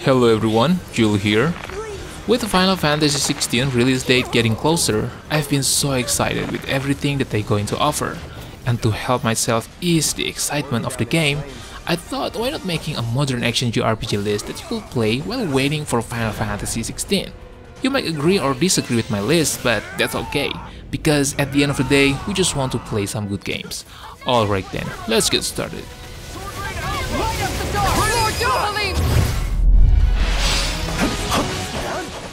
Hello everyone, Jul here. With the Final Fantasy 16 release date getting closer, I've been so excited with everything that they're going to offer. And to help myself ease the excitement of the game, I thought why not making a modern action JRPG list that you could play while waiting for Final Fantasy 16. You might agree or disagree with my list, but that's okay, because at the end of the day, we just want to play some good games. Alright then, let's get started.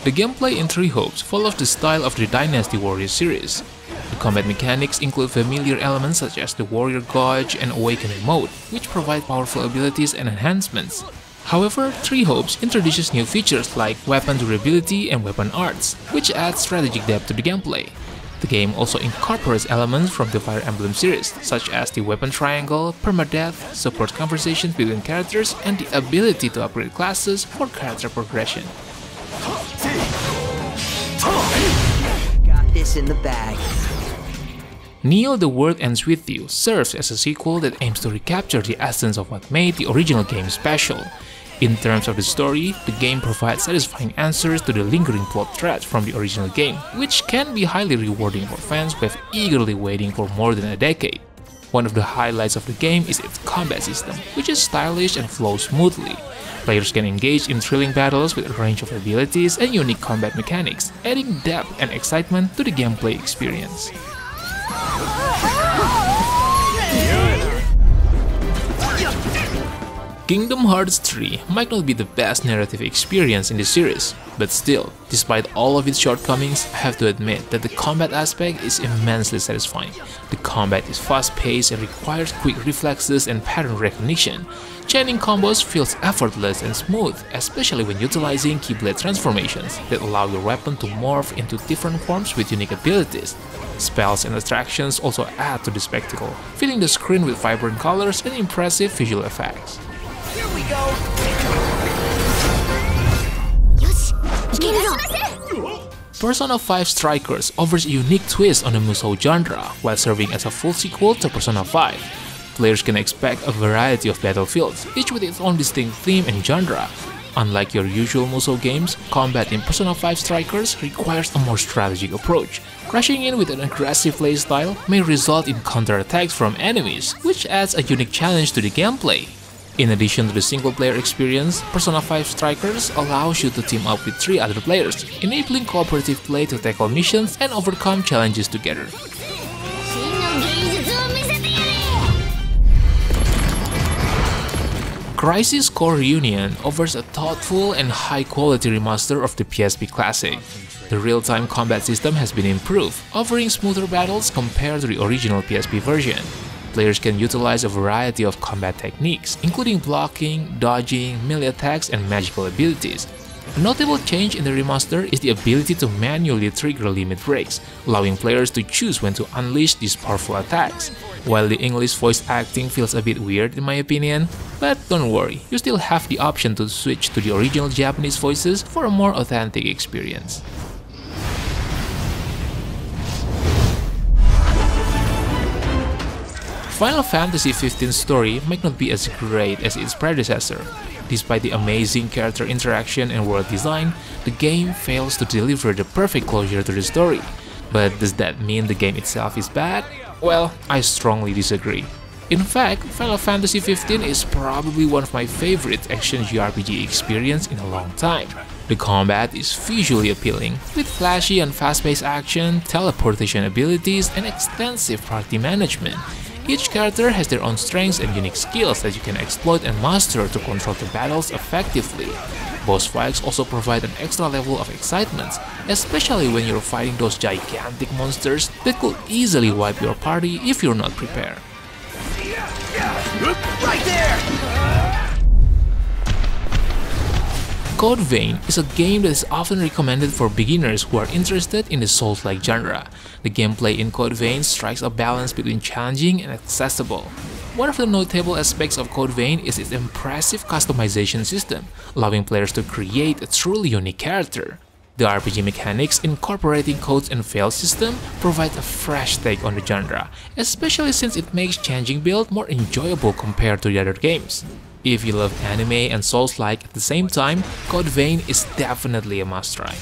The gameplay in Three Hopes follows the style of the Dynasty Warriors series. The combat mechanics include familiar elements such as the Warrior Gauge and Awakening mode, which provide powerful abilities and enhancements. However, Three Hopes introduces new features like weapon durability and weapon arts, which add strategic depth to the gameplay. The game also incorporates elements from the Fire Emblem series, such as the weapon triangle, permadeath, support conversations between characters, and the ability to upgrade classes for character progression. Got this in the bag. Nier The World Ends With You serves as a sequel that aims to recapture the essence of what made the original game special. In terms of the story, the game provides satisfying answers to the lingering plot threads from the original game, which can be highly rewarding for fans who have eagerly waiting for more than a decade. One of the highlights of the game is its combat system, which is stylish and flows smoothly. Players can engage in thrilling battles with a range of abilities and unique combat mechanics, adding depth and excitement to the gameplay experience. Kingdom Hearts 3 might not be the best narrative experience in the series, but still, despite all of its shortcomings, I have to admit that the combat aspect is immensely satisfying. The combat is fast-paced and requires quick reflexes and pattern recognition. Chaining combos feels effortless and smooth, especially when utilizing Keyblade transformations that allow your weapon to morph into different forms with unique abilities. Spells and attractions also add to the spectacle, filling the screen with vibrant colors and impressive visual effects. Here we go. Persona 5 Strikers offers a unique twist on the Musou genre while serving as a full sequel to Persona 5. Players can expect a variety of battlefields, each with its own distinct theme and genre. Unlike your usual Musou games, combat in Persona 5 Strikers requires a more strategic approach. Crashing in with an aggressive playstyle may result in counterattacks from enemies, which adds a unique challenge to the gameplay. In addition to the single-player experience, Persona 5 Strikers allows you to team up with 3 other players, enabling cooperative play to tackle missions and overcome challenges together. Crisis Core Reunion offers a thoughtful and high-quality remaster of the PSP classic. The real-time combat system has been improved, offering smoother battles compared to the original PSP version. Players can utilize a variety of combat techniques, including blocking, dodging, melee attacks, and magical abilities. A notable change in the remaster is the ability to manually trigger limit breaks, allowing players to choose when to unleash these powerful attacks. While the English voice acting feels a bit weird in my opinion, but don't worry, you still have the option to switch to the original Japanese voices for a more authentic experience. Final Fantasy 15's story might not be as great as its predecessor. Despite the amazing character interaction and world design, the game fails to deliver the perfect closure to the story. But does that mean the game itself is bad? Well, I strongly disagree. In fact, Final Fantasy 15 is probably one of my favorite action JRPG experience in a long time. The combat is visually appealing, with flashy and fast-paced action, teleportation abilities, and extensive party management. Each character has their own strengths and unique skills that you can exploit and master to control the battles effectively. Boss fights also provide an extra level of excitement, especially when you're fighting those gigantic monsters that could easily wipe your party if you're not prepared. Right there. Code Vein is a game that is often recommended for beginners who are interested in the Souls-like genre. The gameplay in Code Vein strikes a balance between challenging and accessible. One of the notable aspects of Code Vein is its impressive customization system, allowing players to create a truly unique character. The RPG mechanics incorporating codes and fail system provide a fresh take on the genre, especially since it makes changing build more enjoyable compared to the other games. If you love anime and Souls-like at the same time, Code Vein is definitely a must-try.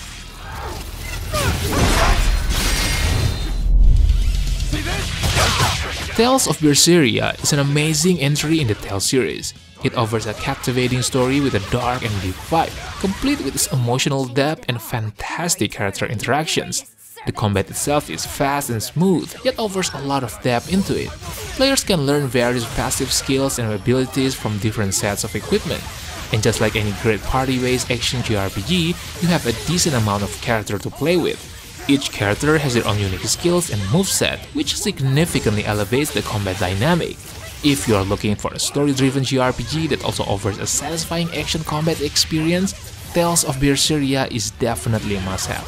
Tales of Berseria is an amazing entry in the Tales series. It offers a captivating story with a dark and deep vibe, complete with its emotional depth and fantastic character interactions. The combat itself is fast and smooth, yet offers a lot of depth into it. Players can learn various passive skills and abilities from different sets of equipment. And just like any great party-based action JRPG, you have a decent amount of character to play with. Each character has their own unique skills and moveset, which significantly elevates the combat dynamic. If you are looking for a story-driven JRPG that also offers a satisfying action combat experience, Tales of Berseria is definitely a must-have.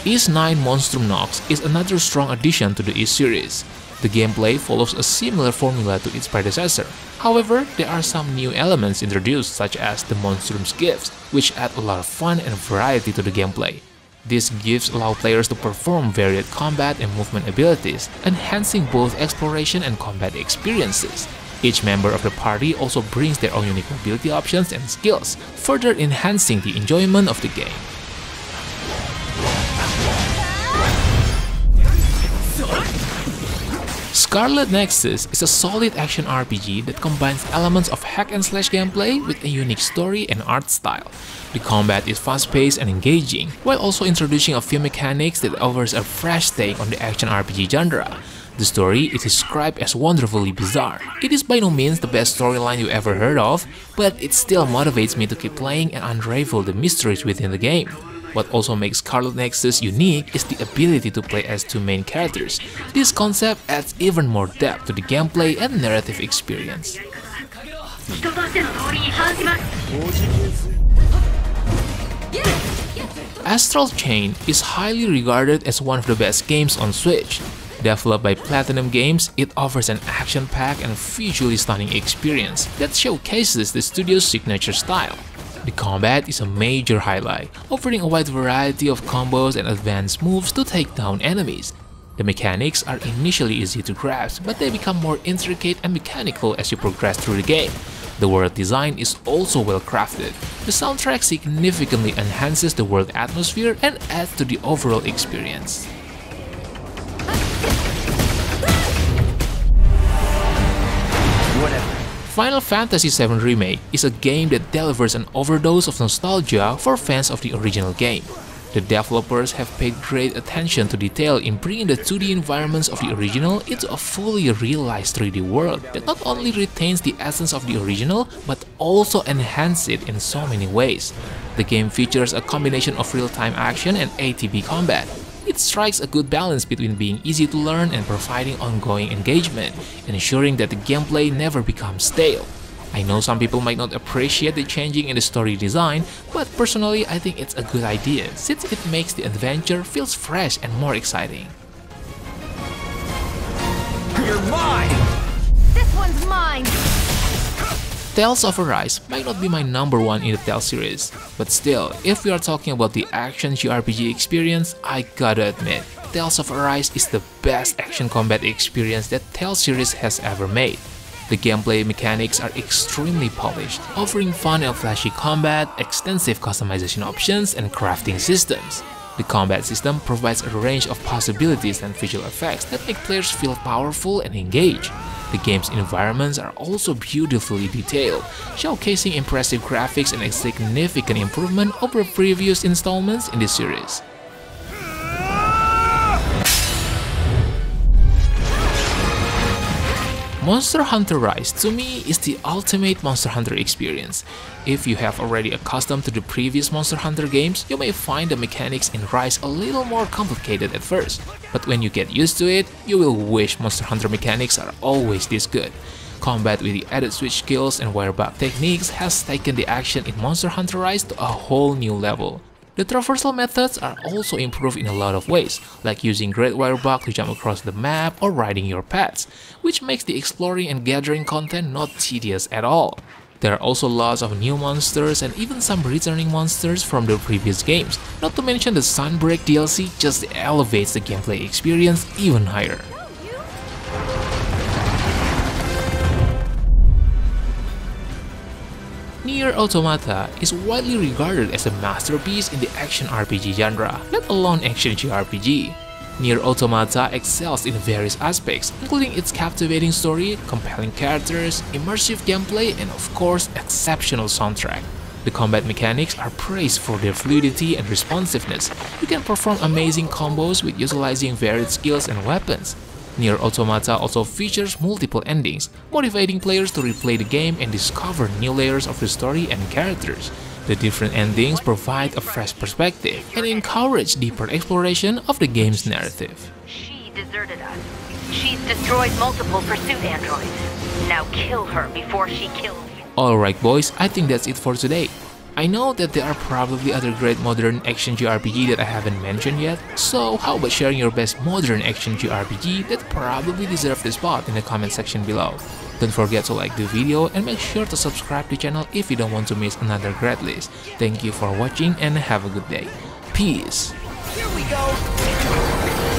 Ys 9 Monstrum Nox is another strong addition to the Ys series. The gameplay follows a similar formula to its predecessor. However, there are some new elements introduced, such as the Monstrum's Gifts, which add a lot of fun and variety to the gameplay. These gifts allow players to perform varied combat and movement abilities, enhancing both exploration and combat experiences. Each member of the party also brings their own unique mobility options and skills, further enhancing the enjoyment of the game. Scarlet Nexus is a solid action RPG that combines elements of hack-and-slash gameplay with a unique story and art style. The combat is fast-paced and engaging, while also introducing a few mechanics that offers a fresh take on the action RPG genre. The story is described as wonderfully bizarre. It is by no means the best storyline you ever heard of, but it still motivates me to keep playing and unravel the mysteries within the game. What also makes Scarlet Nexus unique is the ability to play as two main characters. This concept adds even more depth to the gameplay and narrative experience. Astral Chain is highly regarded as one of the best games on Switch. Developed by Platinum Games, it offers an action-packed and visually stunning experience that showcases the studio's signature style. The combat is a major highlight, offering a wide variety of combos and advanced moves to take down enemies. The mechanics are initially easy to grasp, but they become more intricate and mechanical as you progress through the game. The world design is also well crafted. The soundtrack significantly enhances the world atmosphere and adds to the overall experience. Final Fantasy VII Remake is a game that delivers an overdose of nostalgia for fans of the original game. The developers have paid great attention to detail in bringing the 2D environments of the original into a fully realized 3D world that not only retains the essence of the original, but also enhances it in so many ways. The game features a combination of real-time action and ATB combat. It strikes a good balance between being easy to learn and providing ongoing engagement, ensuring that the gameplay never becomes stale. I know some people might not appreciate the changing in the story design, but personally I think it's a good idea since it makes the adventure feels fresh and more exciting. You're mine! This one's mine! Tales of Arise might not be my number one in the Tales series, but still, if we are talking about the action JRPG experience, I gotta admit, Tales of Arise is the best action combat experience that Tales series has ever made. The gameplay mechanics are extremely polished, offering fun and flashy combat, extensive customization options, and crafting systems. The combat system provides a range of possibilities and visual effects that make players feel powerful and engaged. The game's environments are also beautifully detailed, showcasing impressive graphics and a significant improvement over previous installments in the series. Monster Hunter Rise to me is the ultimate Monster Hunter experience. If you have already accustomed to the previous Monster Hunter games, you may find the mechanics in Rise a little more complicated at first, but when you get used to it, you will wish Monster Hunter mechanics are always this good. Combat with the added switch skills and wirebug techniques has taken the action in Monster Hunter Rise to a whole new level. The traversal methods are also improved in a lot of ways, like using Great Wirebug to jump across the map or riding your pets, which makes the exploring and gathering content not tedious at all. There are also lots of new monsters and even some returning monsters from the previous games, not to mention the Sunbreak DLC just elevates the gameplay experience even higher. Nier Automata is widely regarded as a masterpiece in the action RPG genre, let alone action JRPG. Nier Automata excels in various aspects, including its captivating story, compelling characters, immersive gameplay, and of course, exceptional soundtrack. The combat mechanics are praised for their fluidity and responsiveness. You can perform amazing combos with utilizing varied skills and weapons. Nier Automata also features multiple endings, motivating players to replay the game and discover new layers of the story and characters. The different endings provide a fresh perspective and encourage deeper exploration of the game's narrative. She deserted us. She's destroyed multiple pursuit androids. Now kill her before she kills you. Alright boys, I think that's it for today. I know that there are probably other great modern action JRPG that I haven't mentioned yet, so how about sharing your best modern action JRPG that probably deserve the spot in the comment section below. Don't forget to like the video and make sure to subscribe to the channel if you don't want to miss another great list. Thank you for watching and have a good day. Peace! Here we go!